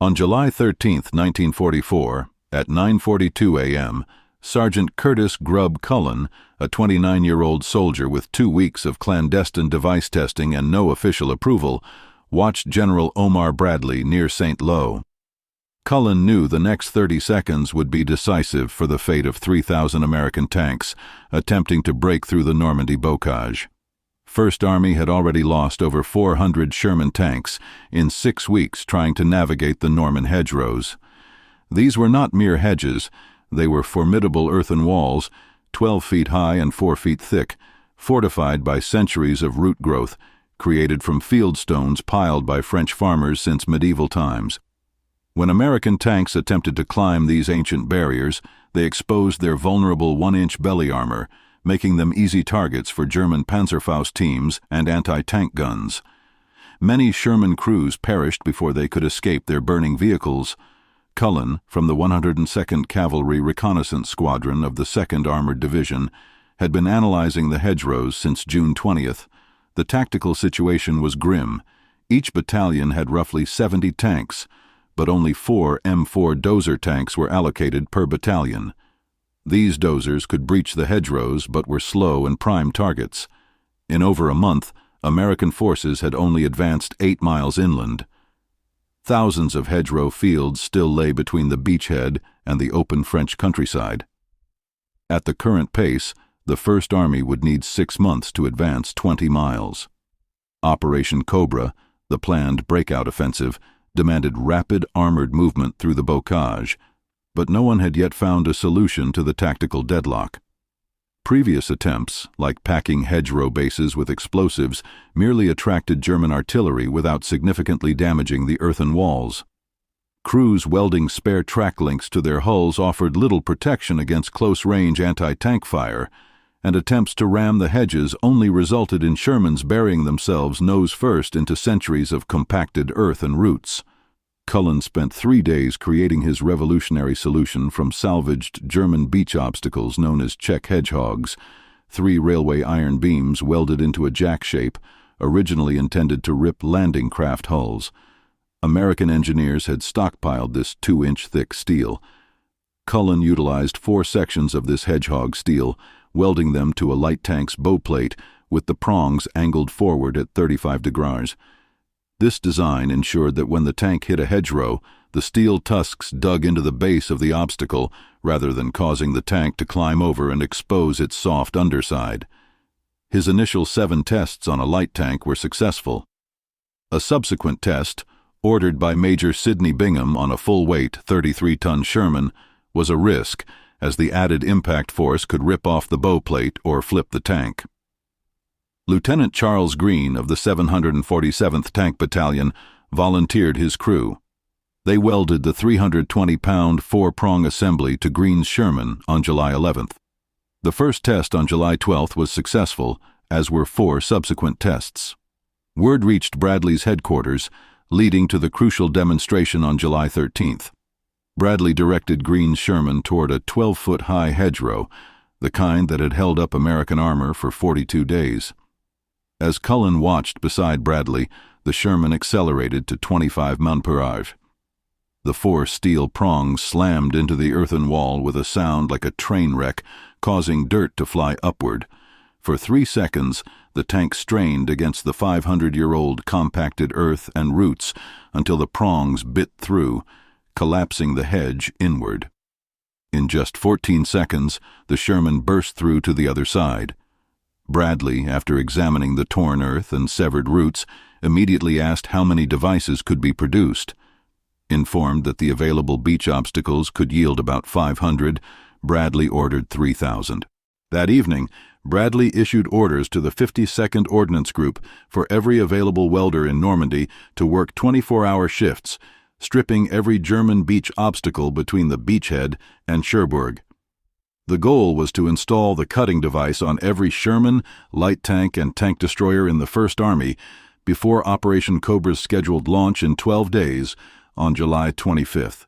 On July 13, 1944, at 9:42 a.m., Sergeant Curtis Grubb Cullen, a 29-year-old soldier with 2 weeks of clandestine device testing and no official approval, watched General Omar Bradley near St. Lo. Cullen knew the next 30 seconds would be decisive for the fate of 3,000 American tanks attempting to break through the Normandy bocage. First Army had already lost over 400 Sherman tanks in 6 weeks trying to navigate the Norman hedgerows. These were not mere hedges. They were formidable earthen walls, 12 feet high and 4 feet thick, fortified by centuries of root growth, created from field stones piled by French farmers since medieval times. When American tanks attempted to climb these ancient barriers, they exposed their vulnerable 1-inch belly armor, making them easy targets for German Panzerfaust teams and anti-tank guns. Many Sherman crews perished before they could escape their burning vehicles. Cullen, from the 102nd Cavalry Reconnaissance Squadron of the 2nd Armored Division, had been analyzing the hedgerows since June 20th. The tactical situation was grim. Each battalion had roughly 70 tanks, but only 4 M4 dozer tanks were allocated per battalion. These dozers could breach the hedgerows but were slow and prime targets. In over a month, American forces had only advanced 8 miles inland. Thousands of hedgerow fields still lay between the beachhead and the open French countryside. At the current pace, the First Army would need 6 months to advance 20 miles. Operation Cobra, the planned breakout offensive, demanded rapid armored movement through the bocage, but no one had yet found a solution to the tactical deadlock. Previous attempts, like packing hedgerow bases with explosives, merely attracted German artillery without significantly damaging the earthen walls. Crews welding spare track links to their hulls offered little protection against close-range anti-tank fire, and attempts to ram the hedges only resulted in Shermans burying themselves nose-first into centuries of compacted earth and roots. Cullen spent 3 days creating his revolutionary solution from salvaged German beach obstacles known as check hedgehogs, 3 railway iron beams welded into a jack shape, originally intended to rip landing craft hulls. American engineers had stockpiled this 2-inch thick steel. Cullen utilized 4 sections of this hedgehog steel, welding them to a light tank's bow plate with the prongs angled forward at 35 degrees. This design ensured that when the tank hit a hedgerow, the steel tusks dug into the base of the obstacle rather than causing the tank to climb over and expose its soft underside. His initial 7 tests on a light tank were successful. A subsequent test, ordered by Major Sidney Bingham on a full-weight 33-ton Sherman, was a risk, as the added impact force could rip off the bow plate or flip the tank. Lieutenant Charles Green of the 747th Tank Battalion volunteered his crew. They welded the 320-pound 4-prong assembly to Green's Sherman on July 11th. The first test on July 12th was successful, as were 4 subsequent tests. Word reached Bradley's headquarters, leading to the crucial demonstration on July 13th. Bradley directed Green's Sherman toward a 12-foot-high hedgerow, the kind that had held up American armor for 42 days. As Cullen watched beside Bradley, the Sherman accelerated to 25 mph. The 4 steel prongs slammed into the earthen wall with a sound like a train wreck, causing dirt to fly upward. For 3 seconds, the tank strained against the 500-year-old compacted earth and roots until the prongs bit through, collapsing the hedge inward. In just 14 seconds, the Sherman burst through to the other side. Bradley, after examining the torn earth and severed roots, immediately asked how many devices could be produced. Informed that the available beach obstacles could yield about 500, Bradley ordered 3,000. That evening, Bradley issued orders to the 52nd Ordnance Group for every available welder in Normandy to work 24-hour shifts, stripping every German beach obstacle between the beachhead and Cherbourg. The goal was to install the cutting device on every Sherman, light tank, and tank destroyer in the First Army before Operation Cobra's scheduled launch in 12 days on July 25th.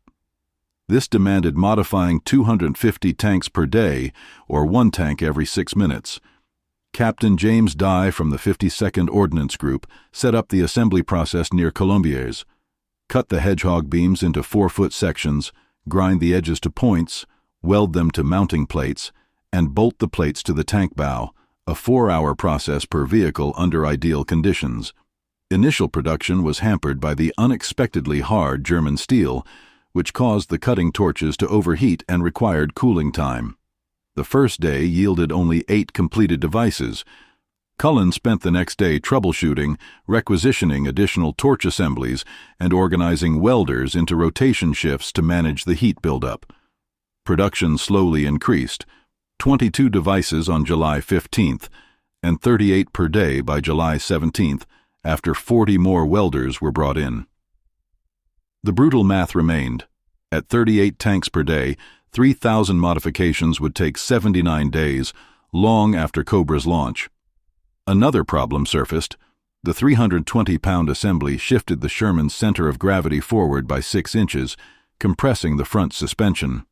This demanded modifying 250 tanks per day, or 1 tank every 6 minutes. Captain James Dye from the 52nd Ordnance Group set up the assembly process near Colombiers. Cut the hedgehog beams into 4-foot sections, grind the edges to points, weld them to mounting plates, and bolt the plates to the tank bow, a 4-hour process per vehicle under ideal conditions. Initial production was hampered by the unexpectedly hard German steel, which caused the cutting torches to overheat and required cooling time. The first day yielded only 8 completed devices. Cullen spent the next day troubleshooting, requisitioning additional torch assemblies, and organizing welders into rotation shifts to manage the heat buildup. Production slowly increased, 22 devices on July 15th, and 38 per day by July 17th, after 40 more welders were brought in. The brutal math remained. At 38 tanks per day, 3,000 modifications would take 79 days, long after Cobra's launch. Another problem surfaced. The 320-pound assembly shifted the Sherman's center of gravity forward by 6 inches, compressing the front suspension.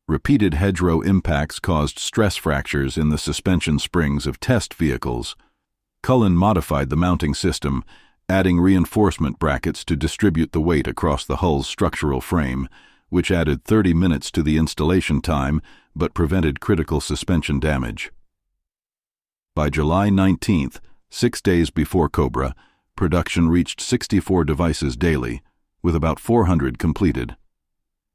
Repeated hedgerow impacts caused stress fractures in the suspension springs of test vehicles. Cullen modified the mounting system, adding reinforcement brackets to distribute the weight across the hull's structural frame, which added 30 minutes to the installation time but prevented critical suspension damage. By July 19th, 6 days before Cobra, production reached 64 devices daily, with about 400 completed.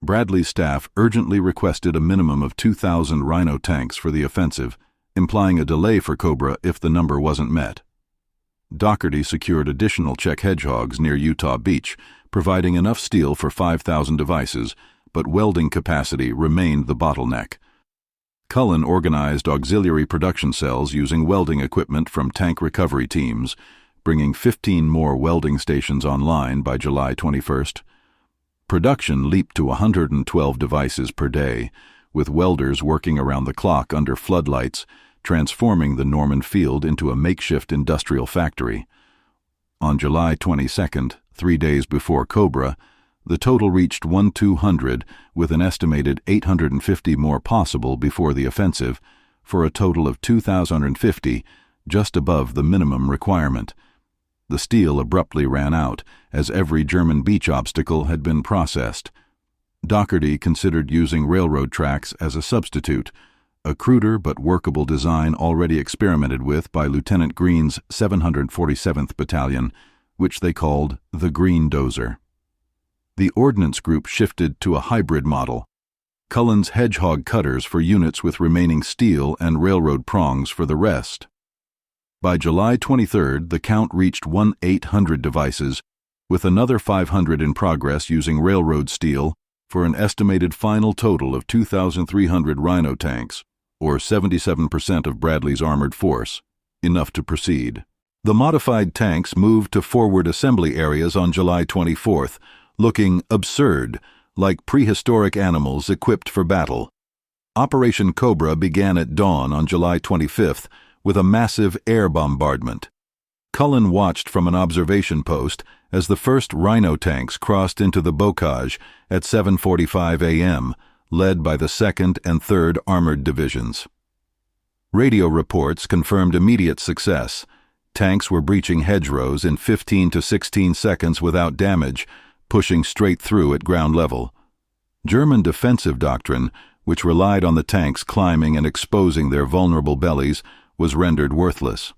Bradley's staff urgently requested a minimum of 2,000 Rhino tanks for the offensive, implying a delay for Cobra if the number wasn't met. Doherty secured additional Czech hedgehogs near Utah Beach, providing enough steel for 5,000 devices, but welding capacity remained the bottleneck. Cullen organized auxiliary production cells using welding equipment from tank recovery teams, bringing 15 more welding stations online by July 21st. Production leaped to 112 devices per day, with welders working around the clock under floodlights, transforming the Norman field into a makeshift industrial factory. On July 22nd, 3 days before Cobra, the total reached 1,200, with an estimated 850 more possible before the offensive, for a total of 2,050, just above the minimum requirement. The steel abruptly ran out, as every German beach obstacle had been processed. Doherty considered using railroad tracks as a substitute, a cruder but workable design already experimented with by Lieutenant Green's 747th Battalion, which they called the Green Dozer. The Ordnance Group shifted to a hybrid model. Cullen's hedgehog cutters for units with remaining steel and railroad prongs for the rest. By July 23rd, the count reached 1,800 devices, with another 500 in progress using railroad steel, for an estimated final total of 2,300 Rhino tanks, or 77% of Bradley's armored force, enough to proceed. The modified tanks moved to forward assembly areas on July 24th, looking absurd, like prehistoric animals equipped for battle. Operation Cobra began at dawn on July 25th with a massive air bombardment. Cullen watched from an observation post as the first Rhino tanks crossed into the bocage at 7:45 a.m., led by the 2nd and 3rd Armored Divisions. Radio reports confirmed immediate success. Tanks were breaching hedgerows in 15 to 16 seconds without damage, pushing straight through at ground level. German defensive doctrine, which relied on the tanks climbing and exposing their vulnerable bellies, was rendered worthless.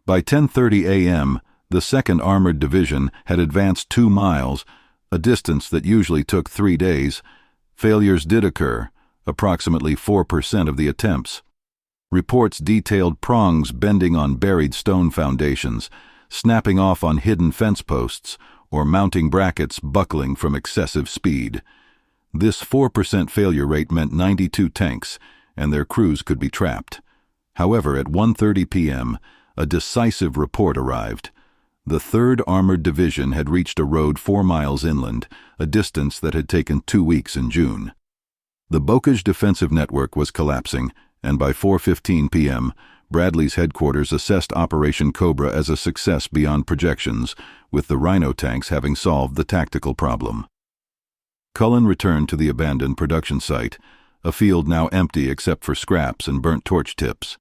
By 10:30 a.m., the 2nd Armored Division had advanced 2 miles, a distance that usually took 3 days. Failures did occur, approximately 4% of the attempts. Reports detailed prongs bending on buried stone foundations, snapping off on hidden fence posts, or mounting brackets buckling from excessive speed. This 4% failure rate meant 92 tanks, and their crews could be trapped. However, at 1:30 p.m., a decisive report arrived. The 3rd Armored Division had reached a road 4 miles inland, a distance that had taken 2 weeks in June. The Bocage defensive network was collapsing, and by 4:15 p.m., Bradley's headquarters assessed Operation Cobra as a success beyond projections, with the Rhino tanks having solved the tactical problem. Cullen returned to the abandoned production site, a field now empty except for scraps and burnt torch tips.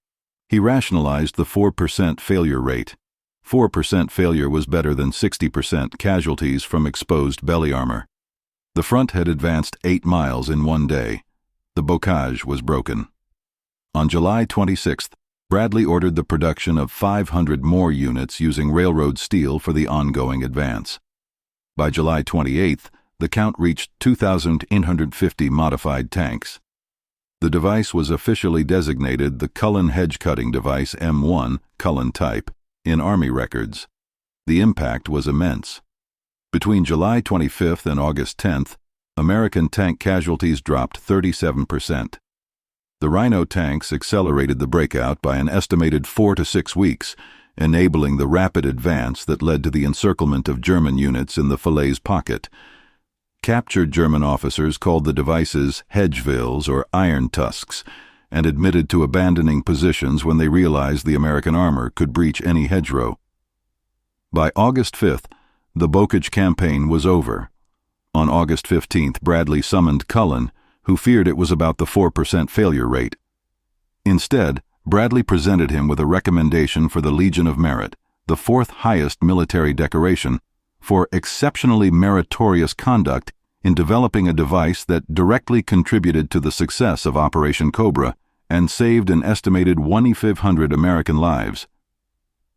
He rationalized the 4% failure rate. 4% failure was better than 60% casualties from exposed belly armor. The front had advanced 8 miles in one day. The bocage was broken. On July 26th, Bradley ordered the production of 500 more units using railroad steel for the ongoing advance. By July 28th, the count reached 2,850 modified tanks. The device was officially designated the Cullen Hedge Cutting Device M1 Cullen type in Army records. The impact was immense. Between July 25th and August 10th, American tank casualties dropped 37%. The Rhino tanks accelerated the breakout by an estimated 4 to 6 weeks, enabling the rapid advance that led to the encirclement of German units in the Falaise pocket. Captured German officers called the devices hedgevilles or iron tusks and admitted to abandoning positions when they realized the American armor could breach any hedgerow. By August 5th, the Bocage campaign was over. On August 15th, Bradley summoned Cullen, who feared it was about the 4% failure rate. Instead, Bradley presented him with a recommendation for the Legion of Merit, the 4th highest military decoration, for exceptionally meritorious conduct in developing a device that directly contributed to the success of Operation Cobra and saved an estimated 1,500 American lives.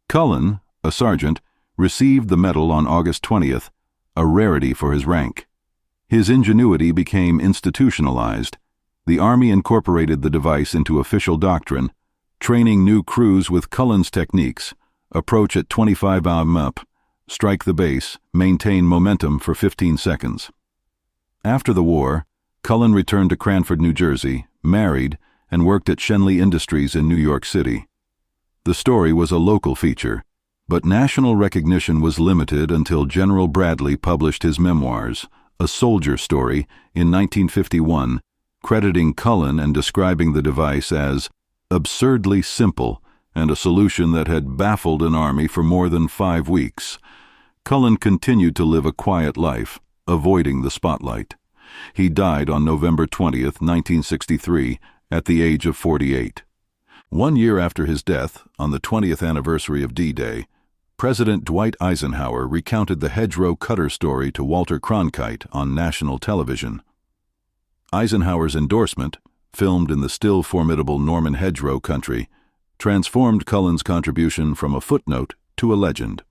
Cullen, a sergeant, received the medal on August 20th, a rarity for his rank. His ingenuity became institutionalized. The Army incorporated the device into official doctrine, training new crews with Cullen's techniques: approach at 25 m, strike the base, maintain momentum for 15 seconds. After the war, Cullen returned to Cranford, New Jersey, married, and worked at Schenley Industries in New York City. The story was a local feature, but national recognition was limited until General Bradley published his memoirs, A Soldier Story, in 1951, crediting Cullen and describing the device as absurdly simple and a solution that had baffled an army for more than 5 weeks. Cullen continued to live a quiet life, avoiding the spotlight. He died on November 20th, 1963, at the age of 48. 1 year after his death, on the 20th anniversary of D-Day, President Dwight Eisenhower recounted the hedgerow cutter story to Walter Cronkite on national television. Eisenhower's endorsement, filmed in the still formidable Norman hedgerow country, transformed Cullen's contribution from a footnote to a legend.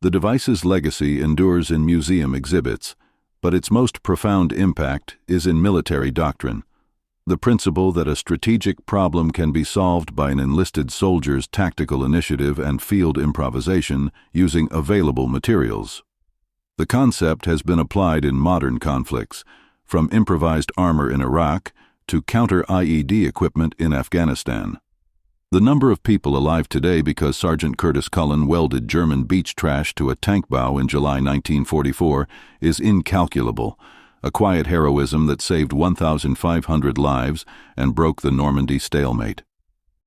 The device's legacy endures in museum exhibits, but its most profound impact is in military doctrine. The principle that a strategic problem can be solved by an enlisted soldier's tactical initiative and field improvisation using available materials. The concept has been applied in modern conflicts, from improvised armor in Iraq to counter-IED equipment in Afghanistan. The number of people alive today because Sergeant Curtis Cullen welded German beach trash to a tank bow in July 1944 is incalculable, a quiet heroism that saved 1,500 lives and broke the Normandy stalemate.